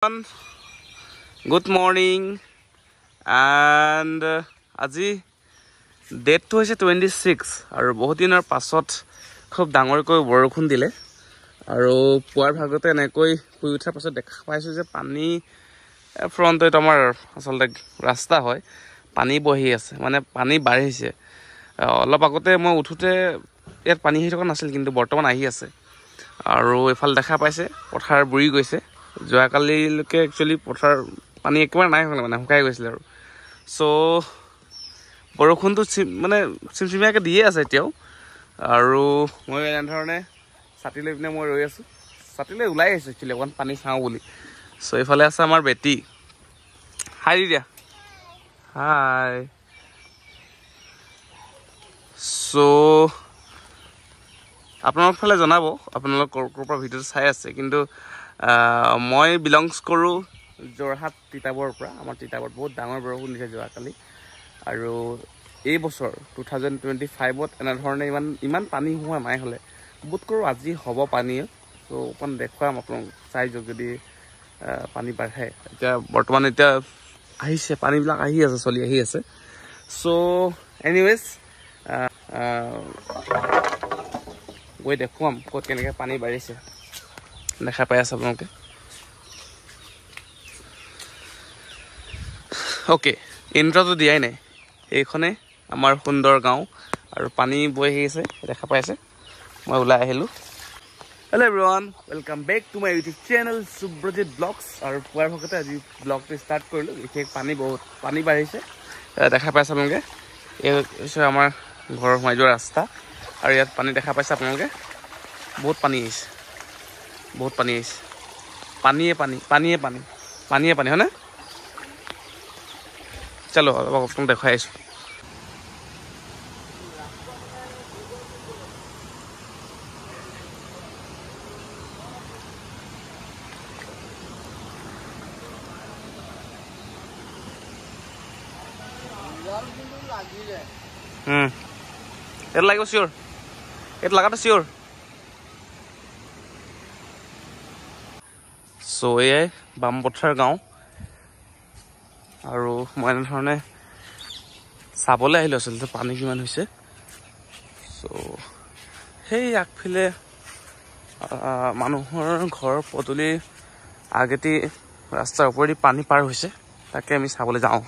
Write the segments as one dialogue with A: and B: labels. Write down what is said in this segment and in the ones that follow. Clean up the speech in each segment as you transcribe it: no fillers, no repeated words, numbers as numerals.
A: Good morning and আজি ডেটটো হৈছে 26 আৰু বহুত দিনৰ পাছত খুব ডাঙৰকৈ বৰষুণ দিলে আৰু পুৱাৰ ভাগতে এনেকৈ শুই উঠাৰ পাছত দেখা পাইছো যে পানী ফ্ৰণ্টত আমাৰ আচলতে ৰাস্তা হয় পানী বহি আছে মানে পানী বাঢ়িছে অলপ আগতে মই উঠোতে ইয়াত পানী আহি থকা নাছিল কিন্তু বৰ্তমান আহি আছে আৰু এফাল দেখা পাইছে পথাৰ বুৰি গৈছে যোৱাকালিলৈকে একচুৱেলি পথাৰ পানী একেবাৰে নাই মানে শুকাই গৈছিল আৰু সো বৰষুণটো মানে চিমচিমীয়াকৈ দিয়ে আছে এতিয়াও আৰু মই এনেধৰণে ছাতি লৈ পিনে মই ৰৈ আছোঁ ছাতিলৈ ওলাই আহিছোঁ একচুৱেলি অকণমান পানী চাওঁ বুলি সো এইফালে আছে আমাৰ বেটি হাই দিয়া হাই সো আপোনালোক ফালে জনাব আপোনালোক ক'ৰ পৰা ভিডিঅ'টো চাই আছে কিন্তু মই বিলংছ কৰোঁ যোৰহাট তিতাবৰৰ পৰা আমাৰ তিতাবৰত বহুত ডাঙৰ বৰষুণ দিছে যোৱাকালি আৰু এই বছৰ 2025ত এনেধৰণে ইমান পানী হোৱা নাই হ'লে বোধ কৰোঁ আজি হ'ব পানী ত' অকণ দেখুৱাম আপোনালোক চাই যাওক যদি পানী বাঢ়ে এতিয়া বৰ্তমান এতিয়া আহিছে পানীবিলাক আহি আছে চলি আহি আছে চ' এনিৱেজ গৈ দেখুৱাম ক'ত কেনেকৈ পানী বাঢ়িছে দেখা পাই আছে আপোনালোকে অ'কে ইণ্ট্ৰটো দিয়াই নাই এইখনে আমাৰ সুন্দৰ গাঁও আৰু পানী বৈ আহিছে দেখা পাইছে মই ওলাই আহিলোঁ hello' everyone welcome back to my YouTube channel Subrajit vlogs আৰু পুৱাৰ ভাগতে আজি ব্লগটো ষ্টাৰ্ট কৰিলোঁ বিশেষ পানী বাঢ়িছে দেখা পাইছে আপোনালোকে এই হৈছে আমাৰ ঘৰৰ সোমাই যোৱা ৰাস্তা আৰু ইয়াত পানী দেখা পাইছে আপোনালোকে বহুত পানী আহিছে পানীয়ে পানী হয়নে চলো অলপ আপোনাক দেখুৱাই আহিছোঁ এটা লাগিব চিয়'ৰ এটা লগাটো চিয়'ৰ চ' এয়াই বামপথাৰ গাঁও আৰু মই এনেধৰণে চাবলৈ আহিলোঁ আচলতে পানী কিমান হৈছে চ' সেই আগফালে মানুহৰ ঘৰ পদূলিৰ আগেদি ৰাস্তাৰ ওপৰেদি পানী পাৰ হৈছে তাকে আমি চাবলৈ যাওঁ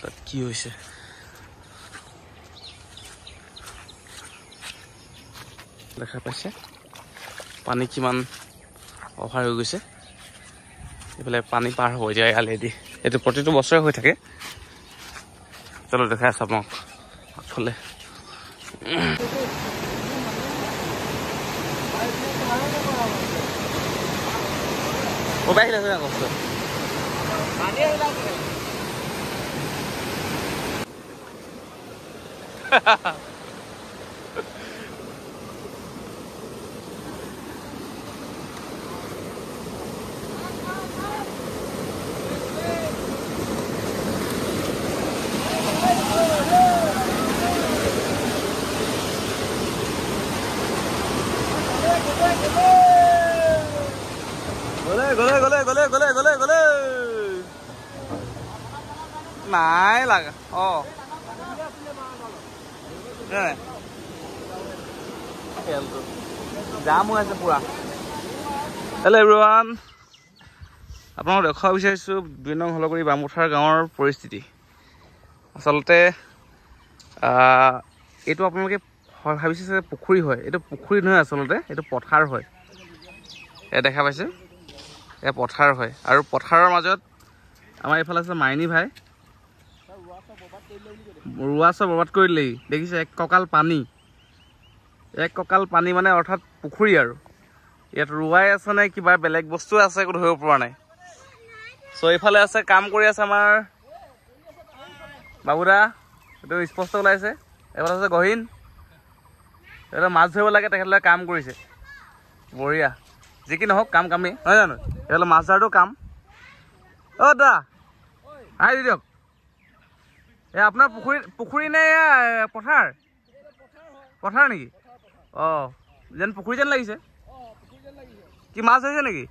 A: তাত কি হৈছে দেখা পাইছে পানী কিমান অভাৰ হৈ গৈছে এইফালে পানী পাৰ হ'ব এতিয়া ইয়ালেদি এইটো প্ৰতিটো বছৰে হৈ থাকে চলো দেখাই আছোঁ আপোনাক আগফালে আহিলে কষ্ট গলে নাই লাগা জাম হৈ আছে পুৰা হেল্ল' এভৰিৱান আপোনালোক দেখুৱাব বিচাৰিছোঁ 2 নং হলগুৰি বামপথাৰ গাঁৱৰ পৰিস্থিতি আচলতে এইটো আপোনালোকে ভাবিছে যে পুখুৰী হয় এইটো পুখুৰী নহয় আচলতে এইটো পথাৰ হয় এয়া দেখা পাইছে এয়া পথাৰ হয় আৰু পথাৰৰ মাজত আমাৰ এইফালে আছে মাইনী ভাই ৰোৱা চব বৰবাদ কৰি দিলেহি দেখিছে এক কঁকাল পানী মানে অৰ্থাৎ পুখুৰী আৰু ইয়াত ৰোৱাই আছে নে কিবা বেলেগ বস্তু আছে একো ধৰিব পৰা নাই চ' এইফালে আছে কাম কৰি আছে আমাৰ বাবুদা এইটো স্পষ্ট ওলাইছে এইফালে আছে গহীন এইফালে মাছ ধৰিব লাগে তেখেতলোকে কাম কৰিছে বঢ়িয়া যি কি নহওক কামেই নহয় জানো এইফালে মাছ ধৰাটো কাম দা আহি দিয়ক এই আপোনাৰ পুখুৰী নে পথাৰ নেকি যেন পুখুৰী যেন লাগিছে কি মাছ ধৰিছে নেকি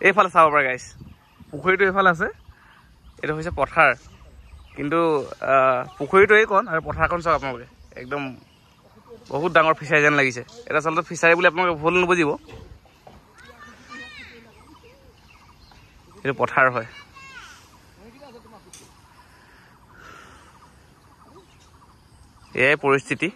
A: এইফালে চাব পাৰে গাইছ পুখুৰীটো এইফালে আছে এইটো হৈছে পথাৰ কিন্তু পুখুৰীটো এইকণ আৰু পথাৰখন চাওক আপোনালোকে একদম বহুত ডাঙৰ ফিচাৰী যেন লাগিছে এটা আচলতে ফিচাৰী বুলি আপোনালোকে ভুল নুবুজিব এইটো পথাৰ হয় এয়াই পৰিস্থিতি